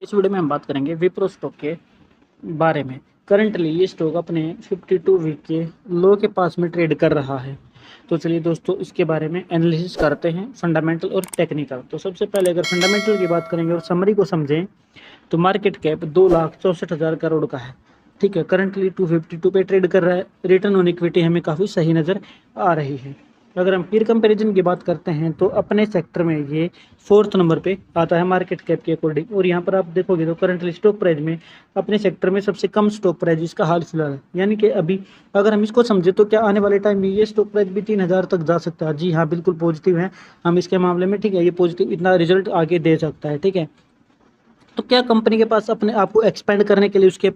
इस वीडियो में हम बात करेंगे विप्रो स्टॉक के बारे में। करंटली ये स्टॉक अपने 52 वीक के लो के पास में ट्रेड कर रहा है। तो चलिए दोस्तों इसके बारे में एनालिसिस करते हैं, फंडामेंटल और टेक्निकल। तो सबसे पहले अगर फंडामेंटल की बात करेंगे और समरी को समझें तो मार्केट कैप 2,64,000 करोड़ का है। ठीक है, करंटली 252 पे ट्रेड कर रहा है। रिटर्न ऑन इक्विटी हमें काफ़ी सही नज़र आ रही है। अगर हम पीर कंपैरिजन की बात करते हैं तो अपने सेक्टर में ये 4th नंबर पे आता है मार्केट कैप के अकॉर्डिंग। और यहाँ पर आप देखोगे तो करंटली स्टॉक प्राइस में अपने सेक्टर में सबसे कम स्टॉक प्राइस इसका हाल फिलहाल है। यानी कि अभी अगर हम इसको समझे तो क्या आने वाले टाइम में ये स्टॉक प्राइस भी 3,000 तक जा सकता है। जी हाँ, बिल्कुल पॉजिटिव है हम इसके मामले में। ठीक है, ये पॉजिटिव इतना रिजल्ट आगे दे सकता है। ठीक है, तो क्या कंपनी के पास अपने आप को एक्सपेंड करने के लिए उसके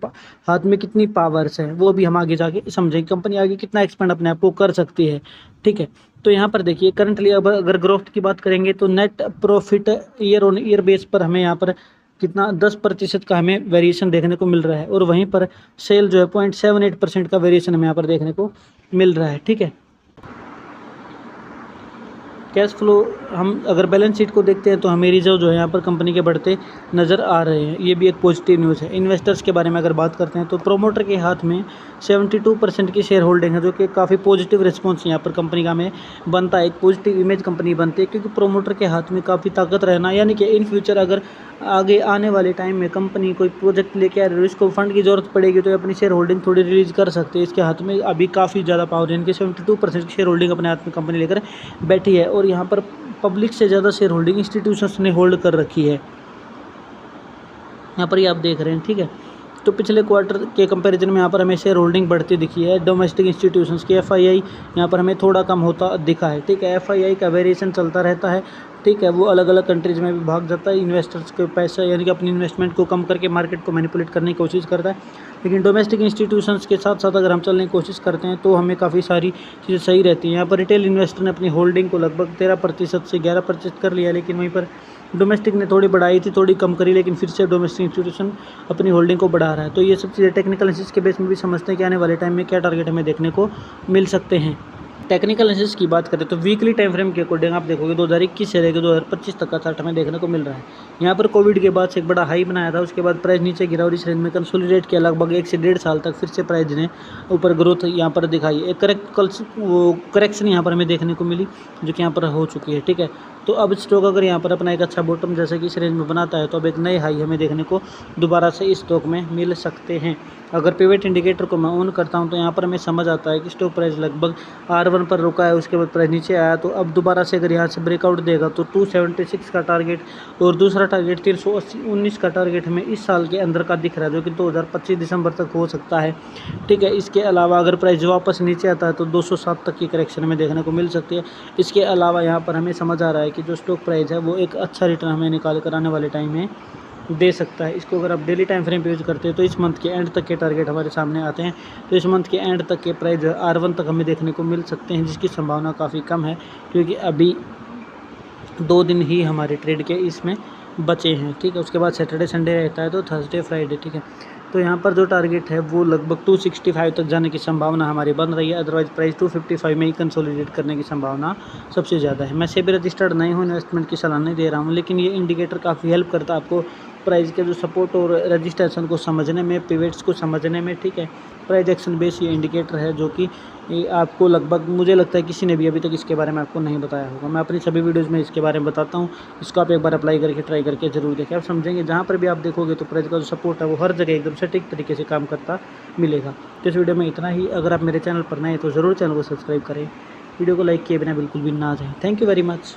हाथ में कितनी पावर्स है वो भी हम आगे जाके समझेंगे। कंपनी आगे कितना एक्सपेंड अपने आप को कर सकती है। ठीक है, तो यहाँ पर देखिए करंटली अब अगर ग्रोथ की बात करेंगे तो net profit year on year base पर हमें यहाँ पर कितना 10% का हमें वेरिएशन देखने को मिल रहा है। और वहीं पर सेल जो है 0.78% का वेरिएशन हमें यहाँ पर देखने को मिल रहा है। ठीक है, कैश फ्लो हम अगर बैलेंस शीट को देखते हैं तो हमें रिजर्व जो है यहाँ पर कंपनी के बढ़ते नज़र आ रहे हैं। ये भी एक पॉजिटिव न्यूज़ है। इन्वेस्टर्स के बारे में अगर बात करते हैं तो प्रोमोटर के हाथ में 72% की शेयर होल्डिंग है, जो कि काफ़ी पॉजिटिव रिस्पॉन्स यहाँ पर कंपनी का हमें बनता है। एक पॉजिटिव इमेज कंपनी बनती है क्योंकि प्रोमोटर के हाथ में काफ़ी ताकत रहना, यानी कि इन फ्यूचर अगर आगे आने वाले टाइम में कंपनी कोई प्रोजेक्ट लेके आ रही है, इसको फंड की जरूरत पड़ेगी तो अपनी शेयर होल्डिंग थोड़ी रिलीज कर सकते हैं। इसके हाथ में अभी काफ़ी ज़्यादा पावर है। इनकी 72% की शेयर होल्डिंग अपने हाथ में कंपनी लेकर बैठी है। और यहाँ पर पब्लिक से ज़्यादा शेयर होल्डिंग इंस्टीट्यूशंस ने होल्ड कर रखी है। यहाँ पर ये आप देख रहे हैं। ठीक है, तो पिछले क्वार्टर के कंपैरिजन में यहाँ पर हमें शेयर होल्डिंग बढ़ती दिखी है। डोमेस्टिक इंस्टीट्यूशंस की एफआईआई यहाँ पर हमें थोड़ा कम होता दिखा है। ठीक है, एफआईआई का वेरिएशन चलता रहता है। ठीक है, वो अलग अलग कंट्रीज़ में भी भाग जाता है। इन्वेस्टर्स के पैसा यानी कि अपनी इन्वेस्टमेंट को कम करके मार्केट को मैनिपुलेट करने की कोशिश करता है। लेकिन डोमेस्टिक इंस्टीट्यूशंस के साथ साथ अगर हम चलने की कोशिश करते हैं तो हमें काफ़ी सारी चीज़ें सही रहती हैं। यहाँ पर रिटेल इन्वेस्टर ने अपनी होल्डिंग को लगभग 13% से 11% कर लिया, लेकिन वहीं पर डोमेस्टिक ने थोड़ी बढ़ाई थी, थोड़ी कम करी, लेकिन फिर से डोमेस्टिक इंस्टीट्यूशन अपनी होल्डिंग को बढ़ा रहा है। तो ये सब चीज़ें टेक्निकल एनालिसिस के बेस में भी समझते हैं कि आने वाले टाइम में क्या टारगेट हमें देखने को मिल सकते हैं। टेक्निकल एनालिसिस की बात करें तो वीकली टाइम फ्रेम के अकॉर्डिंग आप देखोगे 2021 से लेकर 2025 तक का चार्ट हमें देखने को मिल रहा है। यहाँ पर कोविड के बाद से एक बड़ा हाई बनाया था, उसके बाद प्राइस नीचे गिरा और इस रेंज में कंसोलिडेट किया। लगभग 1 से 1.5 साल तक फिर से प्राइस ने ऊपर ग्रोथ यहाँ पर दिखाई। एक करेक्शन यहाँ पर हमें देखने को मिली जो कि यहाँ पर हो चुकी है। ठीक है, तो अब स्टॉक अगर यहाँ पर अपना एक अच्छा बॉटम जैसे कि इस रेंज में बनाता है तो अब एक नए हाई हमें देखने को दोबारा से इस स्टॉक में मिल सकते हैं। अगर पिवट इंडिकेटर को मैं ऑन करता हूँ तो यहाँ पर हमें समझ आता है कि स्टॉक प्राइस लगभग R1 पर रुका है, उसके बाद प्राइस नीचे आया। तो अब दोबारा से अगर यहाँ से ब्रेकआउट देगा तो 276 का टारगेट और दूसरा टारगेट 319 का टारगेट हमें इस साल के अंदर का दिख रहा है, जो कि 2025 दिसंबर तक हो सकता है। ठीक है, इसके अलावा अगर प्राइस वापस नीचे आता है तो 207 तक की करेक्शन हमें देखने को मिल सकती है। इसके अलावा यहाँ पर हमें समझ आ रहा है कि जो स्टॉक प्राइस है वो एक अच्छा रिटर्न हमें निकाल कर आने वाले टाइम में दे सकता है। इसको अगर आप डेली टाइम फ्रेम पे यूज़ करते हैं तो इस मंथ के एंड तक के टारगेट हमारे सामने आते हैं। तो इस मंथ के एंड तक के प्राइस R1 तक हमें देखने को मिल सकते हैं, जिसकी संभावना काफ़ी कम है क्योंकि अभी 2 दिन ही हमारे ट्रेड के इसमें बचे हैं। ठीक है, उसके बाद सैटरडे संडे रहता है तो थर्सडे फ्राइडे। ठीक है, तो यहाँ पर जो टारगेट है वो लगभग 265 तक जाने की संभावना हमारी बन रही है। अदरवाइज प्राइस 255 में ही कंसोलिडेट करने की संभावना सबसे ज़्यादा है। मैं सेबी रजिस्टर्ड नहीं हूँ, इन्वेस्टमेंट की सलाह नहीं दे रहा हूँ, लेकिन ये इंडिकेटर काफ़ी हेल्प करता है आपको प्राइस के जो सपोर्ट और रजिस्ट्रेशन को समझने में, पिवट्स को समझने में। ठीक है, प्राइस एक्शन बेस ये इंडिकेटर है जो कि आपको लगभग मुझे लगता है किसी ने भी अभी तक इसके बारे में आपको नहीं बताया होगा। मैं अपनी सभी वीडियोज़ में इसके बारे में बताता हूँ, इसको आप एक बार अप्लाई करके ट्राई करके जरूर देखें, आप समझेंगे। जहाँ पर भी आप देखोगे तो प्राइस का जो सपोर्ट है वो हर जगह एकदम सटीक तरीके से काम करता मिलेगा। तो इस वीडियो में इतना ही। अगर आप मेरे चैनल पर नए हैं तो ज़रूर चैनल को सब्सक्राइब करें, वीडियो को लाइक किए बिना बिल्कुल भी ना जाएं। Thank you very much.